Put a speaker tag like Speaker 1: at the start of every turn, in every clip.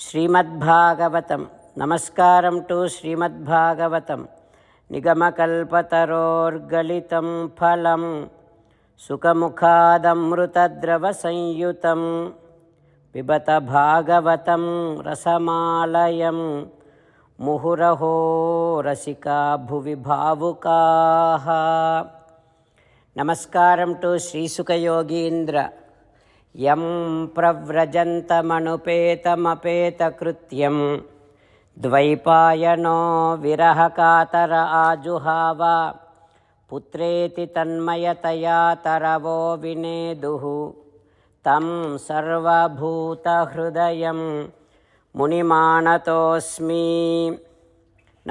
Speaker 1: శ్రీమద్భాగవతం. నమస్కారం టు శ్రీమద్భాగవతం. నిగమకల్పతరోర్గలితం ఫలం సుఖముఖాదమృతద్రవ సంయుతం పిబత భాగవతం రసమాలయం ముహురహో రసికా భువి భావుకాః. నమస్కారం టు శ్రీసుఖయోగీంద్ర. యం ప్రవ్రజంతమనుపేతమపేతకృత్యం ద్వైపాయనో విరహకాతర ఆజుహావ పుత్రేతి తన్మయతయా తరవో వినేదుః తం సర్వభూతహృదయం మునిమానతోస్మి.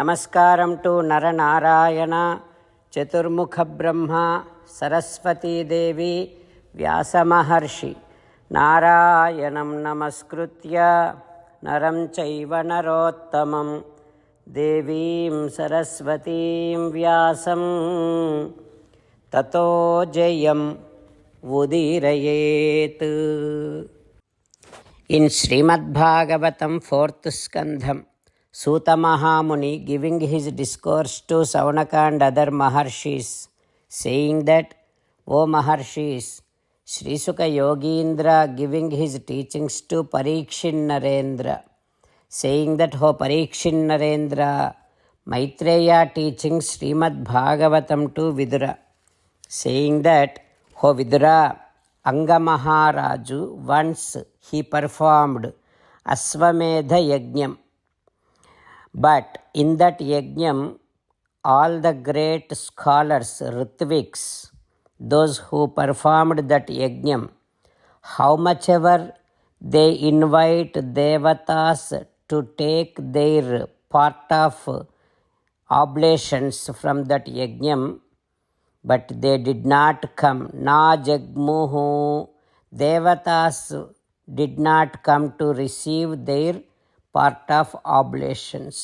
Speaker 1: నమస్కారం టు నరనారాయణ చతుర్ముఖ బ్రహ్మ సరస్వతీదేవి వ్యాసమహర్షి. నారాయణం నమస్కృత్య నరం చైవ నరోత్తమం దేవీం సరస్వతీం వ్యాసం తతో జయం ఉదీరయేత్. In Srimad Bhagavatam 4th skandham, Suta Mahamuni giving his discourse to Saunaka and other Maharshis, saying that, O Maharshis, Sri Sukha Yogindra giving his teachings to Parikshin Narendra, saying that, O Parikshin Narendra, Maitreya teaching Srimad Bhagavatam to Vidura, saying that, O Vidura, Anga Maharaju once he performed Asvamedha Yajnam, but in that Yajnam all the great scholars, Ritviks, those who performed that yajnam, how much ever they invite devatas to take their part of oblations from that yajnam, but they did not come. Na jagmuhu, devatas did not come to receive their part of oblations.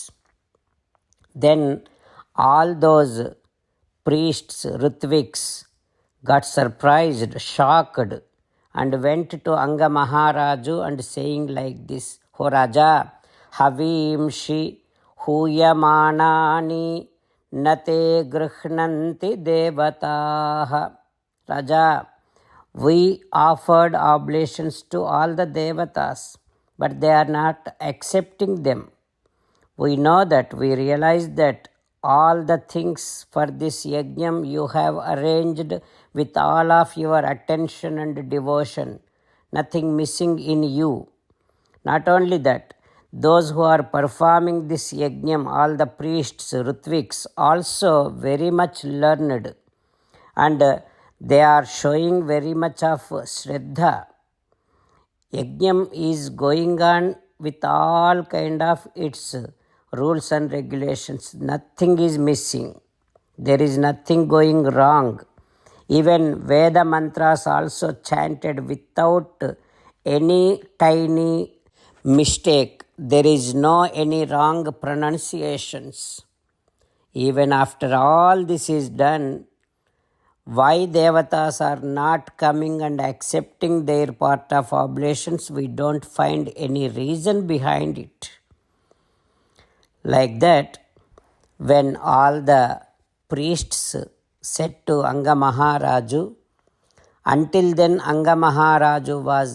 Speaker 1: Then all those priests, Ritviks, got surprised, shocked, and went to Anga Maharaju and saying like this, O Raja, Havimshi huyamanani nate grihnanti devataha. Raja, we offered oblations to all the devatas, but they are not accepting them. We know that, we realize that all the things for this yajnam you have arranged with all of your attention and devotion, nothing missing in you. Not only that, those who are performing this yajnam, all the priests, Ritviks, also very much learned, and they are showing very much of Shraddha. Yajnam is going on with all kind of its rules and regulations. Nothing is missing. There is nothing going wrong. Even Veda mantras also chanted without any tiny mistake. There is no any wrong pronunciations. Even after all this is done, why devatas are not coming and accepting their part of oblations, we don't find any reason behind it. Like that, when all the priests said to Anga Maharaju, until then Anga Maharaju was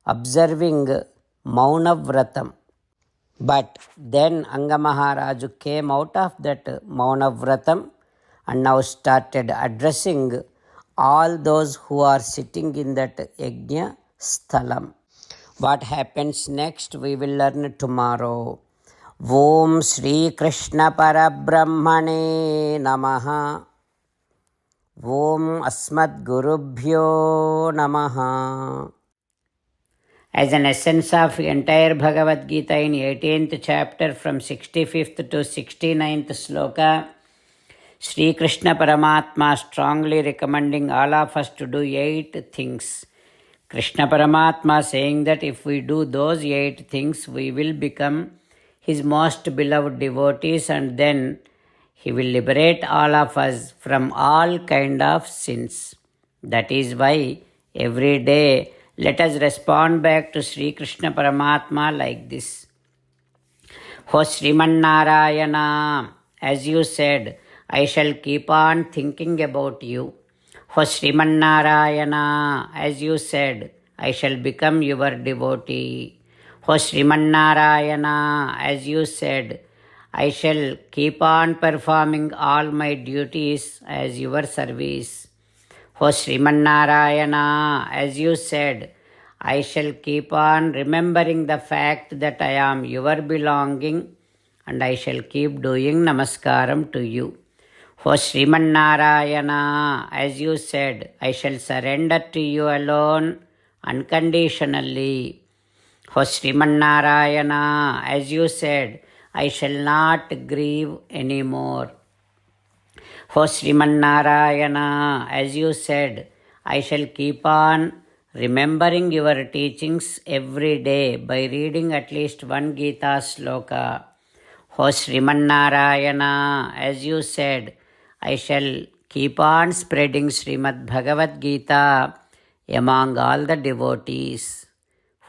Speaker 1: observing Mauna Vratam, but then Anga Maharaju came out of that Mauna Vratam and now started addressing all those who are sitting in that Yajna Sthalam. What happens next, we will learn tomorrow. Om Shri Krishna Parabrahmane Namaha. Om Asmad Gurubhyo Namaha. As an essence of entire Bhagavad Gita in 18th chapter from 65th to 69th sloka, Sri Krishna Paramatma strongly recommending all of us to do 8 things. Krishna Paramatma saying that if we do those 8 things, we will become His most beloved devotees, and then He will liberate all of us from all kind of sins. That is why every day Let us respond back to Sri Krishna Paramatma like this. O Sriman Narayana, as you said, I shall keep on thinking about you. O Sriman Narayana, as you said, I shall become your devotee. O Sriman Narayana, as you said, I shall keep on performing all my duties as your service. O Sriman Narayana, as you said, I shall keep on remembering the fact that I am your belonging and I shall keep doing namaskaram to you. O Sriman Narayana, as you said, I shall surrender to you alone unconditionally. O Sriman Narayana, as you said, I shall not grieve anymore. O Sriman Narayana, as you said, I shall keep on remembering your teachings every day by reading at least one Gita sloka. O Sriman Narayana, as you said, I shall keep on spreading Srimad Bhagavad Gita among all the devotees.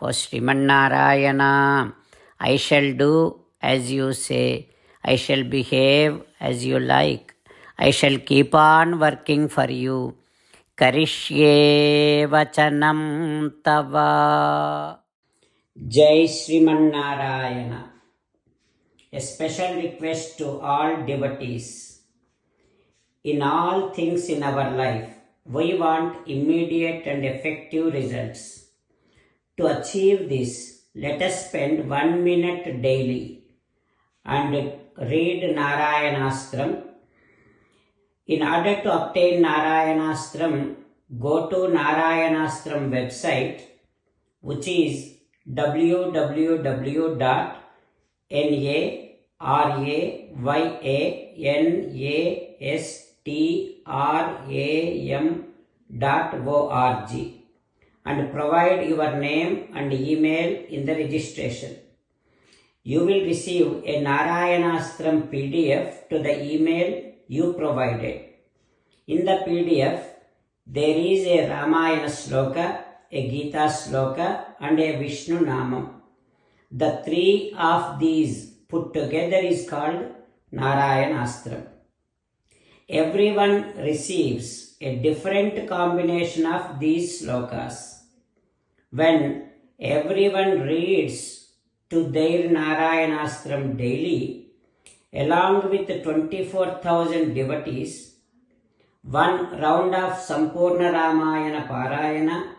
Speaker 1: O Sriman Narayana, I shall do as you say. I shall behave as you like. I shall keep on working for you. Karishye vachanam tava. Jai Sriman Narayana. A special request to all devotees. In all things in our life, we want immediate and effective results. To achieve this, let us spend 1 minute daily and read Narayanastram. In order to obtain Narayanastram, go to Narayanastram website, which is www.narayanastram.org and provide your name and email in the registration. You will receive a Narayanastram PDF to the email you provided. In the PDF, there is a Ramayana sloka, a Gita sloka and a Vishnu Namam. The three of these put together is called Narayanastram. Everyone receives a different combination of these slokas. When everyone reads to their Narayanastram daily, along with 24,000 devotees, one round of Sampurna Ramayana Parayana,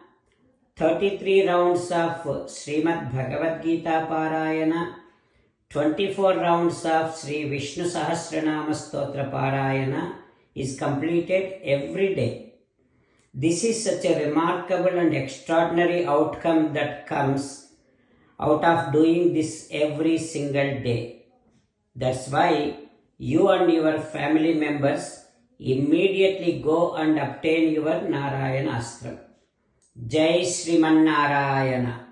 Speaker 1: 33 rounds of Srimad Bhagavad Gita Parayana, 24 rounds of Sri Vishnu Sahasranama Stotra Parayana is completed every day. This is such a remarkable and extraordinary outcome that comes out of doing this every single day. That's why you and your family members immediately go and obtain your Narayanastram. Jai Sriman Narayana.